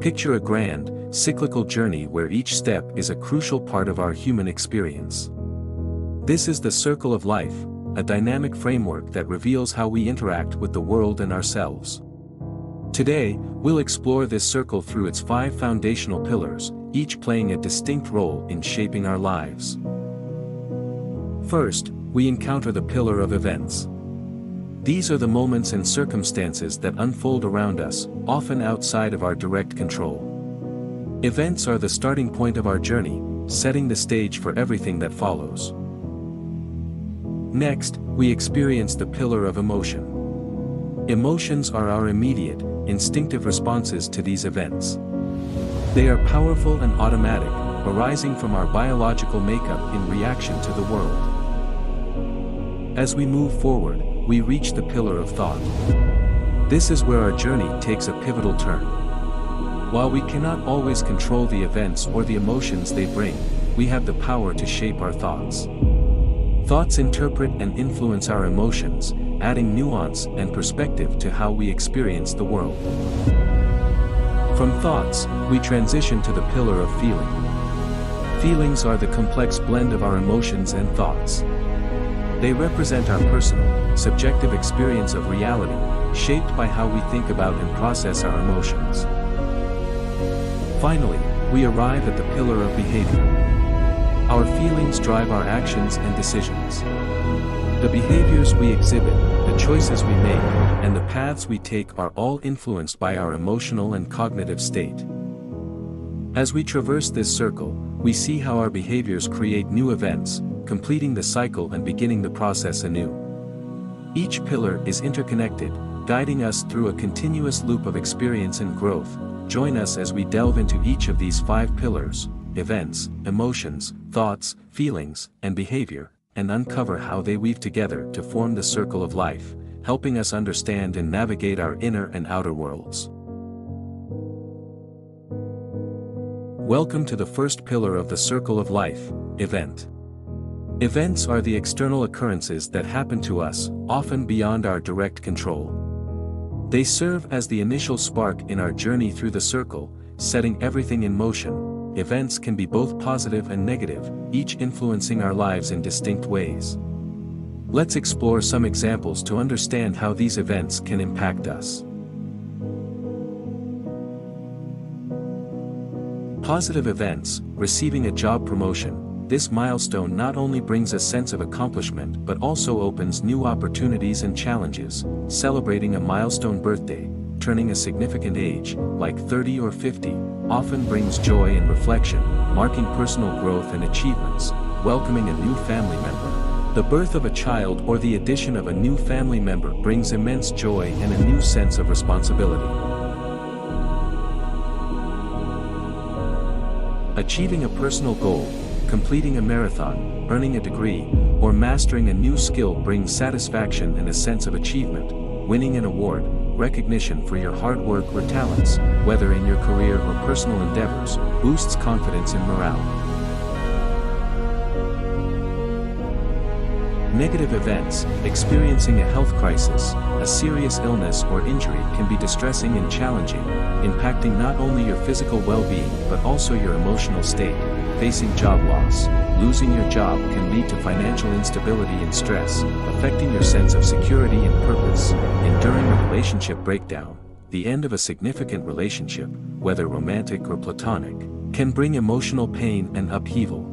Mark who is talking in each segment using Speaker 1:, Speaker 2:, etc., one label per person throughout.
Speaker 1: Picture a grand, cyclical journey where each step is a crucial part of our human experience. This is the circle of life, a dynamic framework that reveals how we interact with the world and ourselves. Today, we'll explore this circle through its 5 foundational pillars, each playing a distinct role in shaping our lives. First, we encounter the pillar of events. These are the moments and circumstances that unfold around us, often outside of our direct control. Events are the starting point of our journey, setting the stage for everything that follows. Next, we experience the pillar of emotion. Emotions are our immediate, instinctive responses to these events. They are powerful and automatic, arising from our biological makeup in reaction to the world. As we move forward, we reach the pillar of thought. This is where our journey takes a pivotal turn. While we cannot always control the events or the emotions they bring, we have the power to shape our thoughts. Thoughts interpret and influence our emotions, adding nuance and perspective to how we experience the world. From thoughts, we transition to the pillar of feeling. Feelings are the complex blend of our emotions and thoughts. They represent our personal, subjective experience of reality, shaped by how we think about and process our emotions. Finally, we arrive at the pillar of behavior. Our feelings drive our actions and decisions. The behaviors we exhibit, the choices we make, and the paths we take are all influenced by our emotional and cognitive state. As we traverse this circle, we see how our behaviors create new events, completing the cycle and beginning the process anew. Each pillar is interconnected, guiding us through a continuous loop of experience and growth. Join us as we delve into each of these 5 pillars: events, emotions, thoughts, feelings, and behavior, and uncover how they weave together to form the circle of life, helping us understand and navigate our inner and outer worlds. Welcome to the first pillar of the circle of life: event. Events are the external occurrences that happen to us, often beyond our direct control. They serve as the initial spark in our journey through the circle, setting everything in motion. Events can be both positive and negative, each influencing our lives in distinct ways. Let's explore some examples to understand how these events can impact us. Positive events: receiving a job promotion. This milestone not only brings a sense of accomplishment but also opens new opportunities and challenges. Celebrating a milestone birthday, turning a significant age, like 30 or 50, often brings joy and reflection, marking personal growth and achievements. Welcoming a new family member. The birth of a child or the addition of a new family member brings immense joy and a new sense of responsibility. Achieving a personal goal, completing a marathon, earning a degree, or mastering a new skill brings satisfaction and a sense of achievement. Winning an award, recognition for your hard work or talents, whether in your career or personal endeavors, boosts confidence and morale. Negative events: experiencing a health crisis, a serious illness or injury can be distressing and challenging, impacting not only your physical well-being but also your emotional state. Facing job loss, losing your job can lead to financial instability and stress, affecting your sense of security and purpose. Enduring a relationship breakdown, the end of a significant relationship, whether romantic or platonic, can bring emotional pain and upheaval.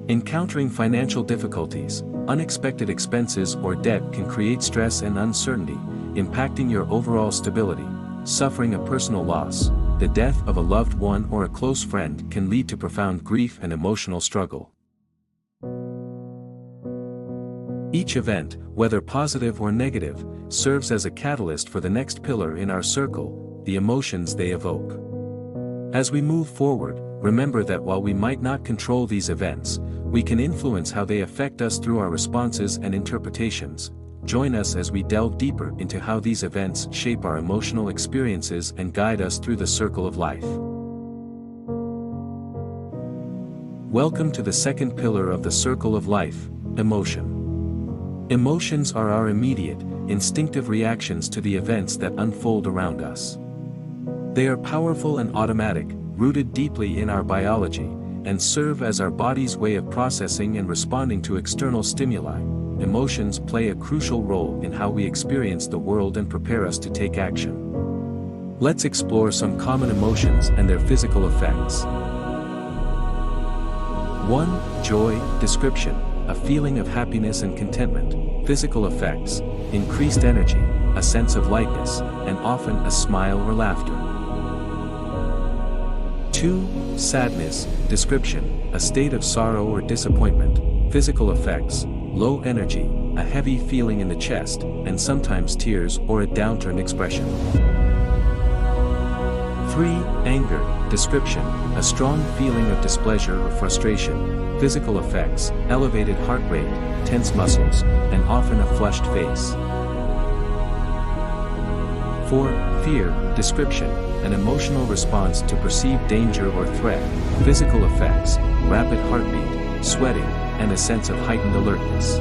Speaker 1: Encountering financial difficulties, unexpected expenses or debt can create stress and uncertainty, impacting your overall stability. Suffering a personal loss, the death of a loved one or a close friend can lead to profound grief and emotional struggle. Each event, whether positive or negative, serves as a catalyst for the next pillar in our circle: the emotions they evoke. As we move forward, remember that while we might not control these events, we can influence how they affect us through our responses and interpretations. Join us as we delve deeper into how these events shape our emotional experiences and guide us through the circle of life. Welcome to the second pillar of the circle of life: emotion. Emotions are our immediate, instinctive reactions to the events that unfold around us. They are powerful and automatic, rooted deeply in our biology, and serve as our body's way of processing and responding to external stimuli. Emotions play a crucial role in how we experience the world and prepare us to take action. Let's explore some common emotions and their physical effects. 1. Joy. Description: a feeling of happiness and contentment. Physical effects: increased energy, a sense of lightness, and often a smile or laughter. 2. Sadness. Description: a state of sorrow or disappointment. Physical effects: low energy, a heavy feeling in the chest, and sometimes tears or a downturned expression. 3. Anger. Description: a strong feeling of displeasure or frustration. Physical effects: elevated heart rate, tense muscles, and often a flushed face. 4. Fear. Description: an emotional response to perceived danger or threat. Physical effects: rapid heartbeat, sweating, and a sense of heightened alertness.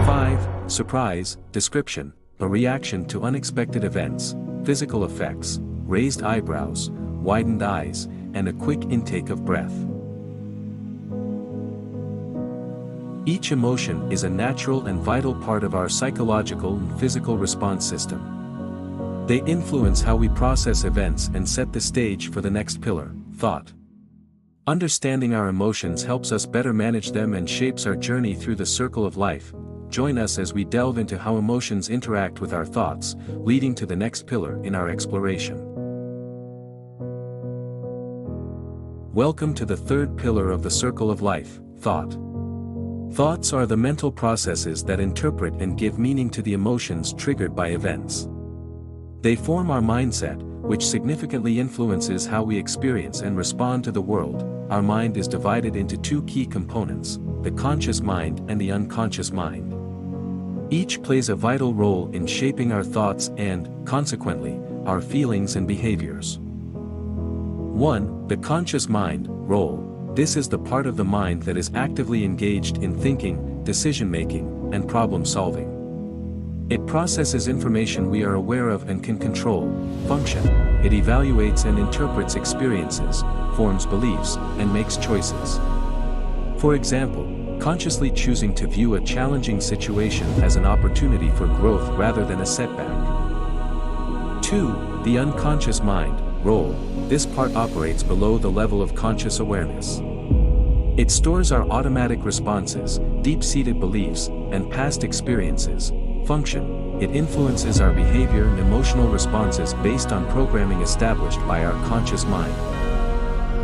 Speaker 1: 5. Surprise. Description: a reaction to unexpected events. Physical effects: raised eyebrows, widened eyes, and a quick intake of breath. Each emotion is a natural and vital part of our psychological and physical response system. They influence how we process events and set the stage for the next pillar, thought. Understanding our emotions helps us better manage them and shapes our journey through the circle of life. Join us as we delve into how emotions interact with our thoughts, leading to the next pillar in our exploration. Welcome to the third pillar of the circle of life, thought. Thoughts are the mental processes that interpret and give meaning to the emotions triggered by events. They form our mindset, which significantly influences how we experience and respond to the world. Our mind is divided into two key components: the conscious mind and the unconscious mind. Each plays a vital role in shaping our thoughts and, consequently, our feelings and behaviors. 1. The conscious mind role. This is the part of the mind that is actively engaged in thinking, decision-making, and problem-solving. It processes information we are aware of and can control. Function: it evaluates and interprets experiences, forms beliefs, and makes choices. For example, consciously choosing to view a challenging situation as an opportunity for growth rather than a setback. 2. The unconscious mind role. This part operates below the level of conscious awareness. It stores our automatic responses, deep-seated beliefs, and past experiences. Function: it influences our behavior and emotional responses based on programming established by our conscious mind.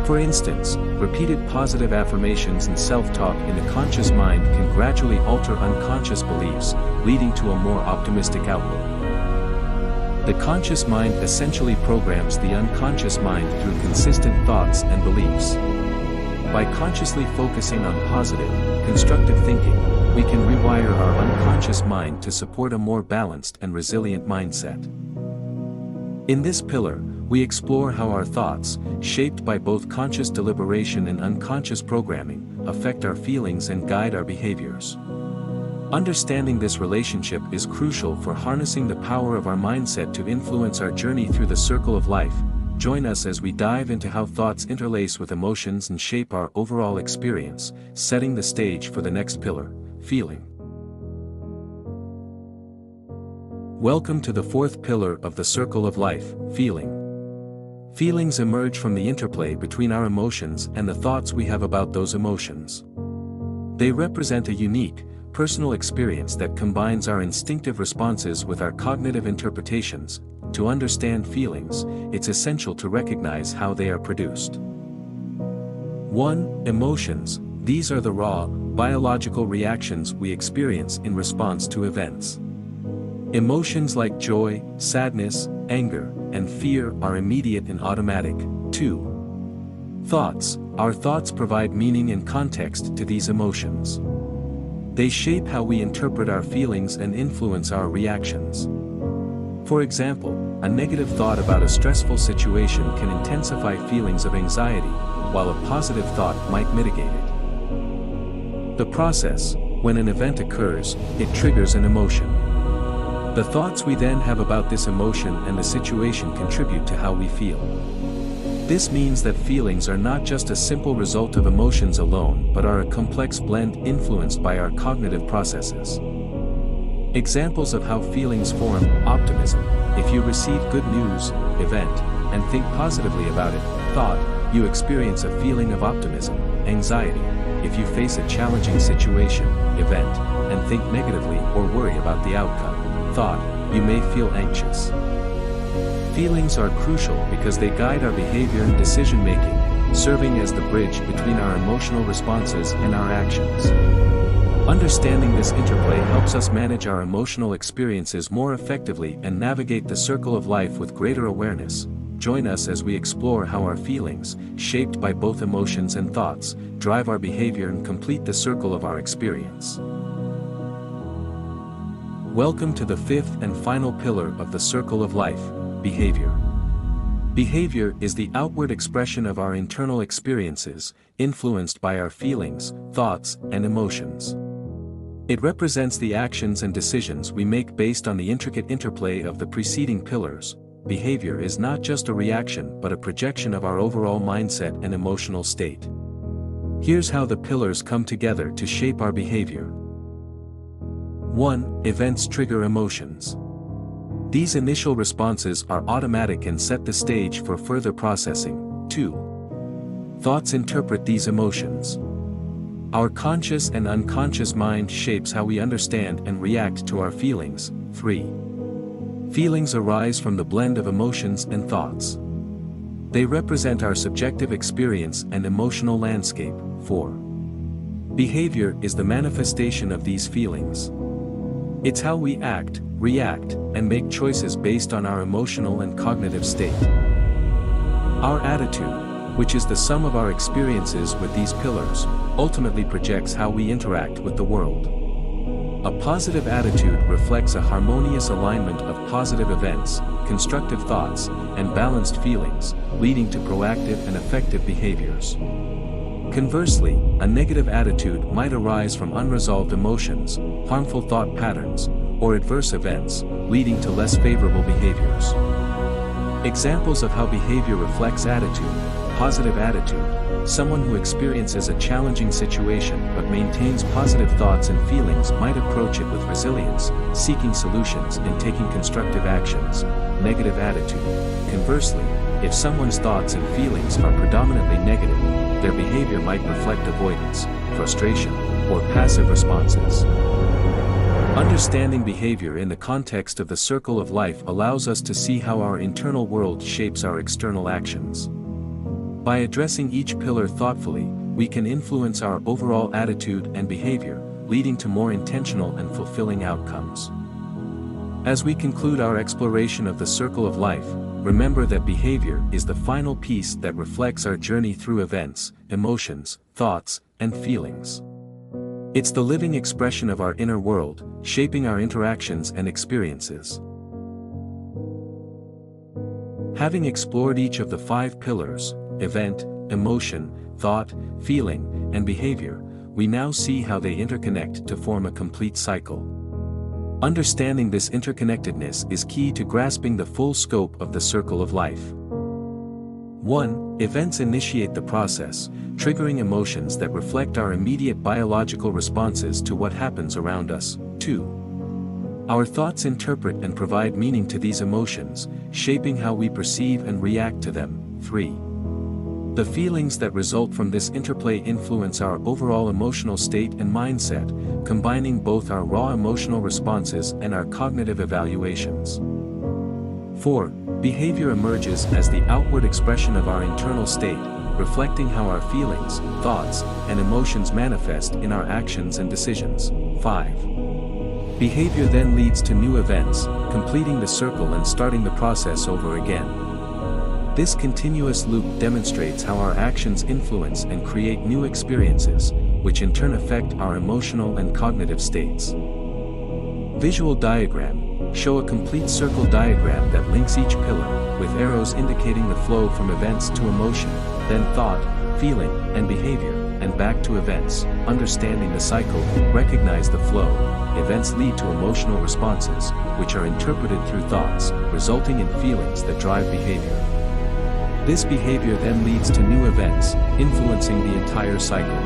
Speaker 1: For instance, repeated positive affirmations and self-talk in the conscious mind can gradually alter unconscious beliefs, leading to a more optimistic outlook. The conscious mind essentially programs the unconscious mind through consistent thoughts and beliefs. By consciously focusing on positive, constructive thinking, we can rewire our unconscious mind to support a more balanced and resilient mindset. In this pillar, we explore how our thoughts, shaped by both conscious deliberation and unconscious programming, affect our feelings and guide our behaviors. Understanding this relationship is crucial for harnessing the power of our mindset to influence our journey through the circle of life. Join us as we dive into how thoughts interlace with emotions and shape our overall experience, setting the stage for the next pillar, feeling. Welcome to the fourth pillar of the circle of life, feeling. Feelings emerge from the interplay between our emotions and the thoughts we have about those emotions. They represent a unique, personal experience that combines our instinctive responses with our cognitive interpretations. To understand feelings, it's essential to recognize how they are produced. 1. Emotions. These are the raw, biological reactions we experience in response to events. Emotions like joy, sadness, anger, and fear are immediate and automatic. 2. Thoughts. Our thoughts provide meaning and context to these emotions. They shape how we interpret our feelings and influence our reactions. For example, a negative thought about a stressful situation can intensify feelings of anxiety, while a positive thought might mitigate it. The process: when an event occurs, it triggers an emotion. The thoughts we then have about this emotion and the situation contribute to how we feel. This means that feelings are not just a simple result of emotions alone but are a complex blend influenced by our cognitive processes. Examples of how feelings form: optimism. If you receive good news, event, and think positively about it, thought, you experience a feeling of optimism. Anxiety. If you face a challenging situation, event, and think negatively or worry about the outcome, thought, you may feel anxious. Feelings are crucial because they guide our behavior and decision-making, serving as the bridge between our emotional responses and our actions. Understanding this interplay helps us manage our emotional experiences more effectively and navigate the circle of life with greater awareness. Join us as we explore how our feelings, shaped by both emotions and thoughts, drive our behavior and complete the circle of our experience. Welcome to the fifth and final pillar of the circle of life: behavior. Behavior is the outward expression of our internal experiences, influenced by our feelings, thoughts, and emotions. It represents the actions and decisions we make based on the intricate interplay of the preceding pillars. Behavior is not just a reaction but a projection of our overall mindset and emotional state. Here's how the pillars come together to shape our behavior. 1. Events trigger emotions. These initial responses are automatic and set the stage for further processing. 2. Thoughts interpret these emotions. Our conscious and unconscious mind shapes how we understand and react to our feelings. 3. Feelings arise from the blend of emotions and thoughts. They represent our subjective experience and emotional landscape. 4. Behavior is the manifestation of these feelings. It's how we act, react, and make choices based on our emotional and cognitive state. Our attitude, which is the sum of our experiences with these pillars, ultimately projects how we interact with the world. A positive attitude reflects a harmonious alignment of positive events, constructive thoughts, and balanced feelings, leading to proactive and effective behaviors. Conversely, a negative attitude might arise from unresolved emotions, harmful thought patterns, or adverse events, leading to less favorable behaviors. Examples of how behavior reflects attitude: positive attitude. Someone who experiences a challenging situation but maintains positive thoughts and feelings might approach it with resilience, seeking solutions and taking constructive actions. Negative attitude. Conversely, if someone's thoughts and feelings are predominantly negative, their behavior might reflect avoidance, frustration, or passive responses. Understanding behavior in the context of the circle of life allows us to see how our internal world shapes our external actions. By addressing each pillar thoughtfully, we can influence our overall attitude and behavior, leading to more intentional and fulfilling outcomes. As we conclude our exploration of the circle of life, remember that behavior is the final piece that reflects our journey through events, emotions, thoughts, and feelings. It's the living expression of our inner world, shaping our interactions and experiences. Having explored each of the 5 pillars: event, emotion, thought, feeling, and behavior, we now see how they interconnect to form a complete cycle. Understanding this interconnectedness is key to grasping the full scope of the circle of life. 1. Events initiate the process, triggering emotions that reflect our immediate biological responses to what happens around us. 2. Our thoughts interpret and provide meaning to these emotions, shaping how we perceive and react to them. 3. The feelings that result from this interplay influence our overall emotional state and mindset, combining both our raw emotional responses and our cognitive evaluations. 4. Behavior emerges as the outward expression of our internal state, reflecting how our feelings, thoughts, and emotions manifest in our actions and decisions. 5. Behavior then leads to new events, completing the circle and starting the process over again. This continuous loop demonstrates how our actions influence and create new experiences, which in turn affect our emotional and cognitive states. Visual diagram: show a complete circle diagram that links each pillar, with arrows indicating the flow from events to emotion, then thought, feeling, and behavior. and back to events. Understanding the cycle, recognize the flow. Events lead to emotional responses, which are interpreted through thoughts, resulting in feelings that drive behavior. This behavior then leads to new events, influencing the entire cycle.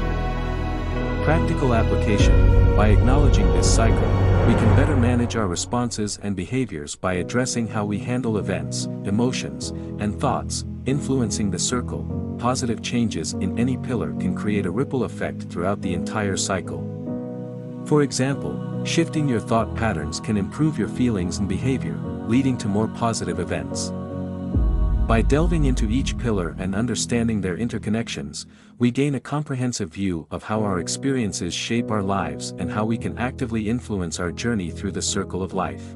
Speaker 1: Practical application: by acknowledging this cycle, we can better manage our responses and behaviors by addressing how we handle events, emotions, and thoughts, influencing the circle. Positive changes in any pillar can create a ripple effect throughout the entire cycle. For example, shifting your thought patterns can improve your feelings and behavior, leading to more positive events. By delving into each pillar and understanding their interconnections, we gain a comprehensive view of how our experiences shape our lives and how we can actively influence our journey through the circle of life.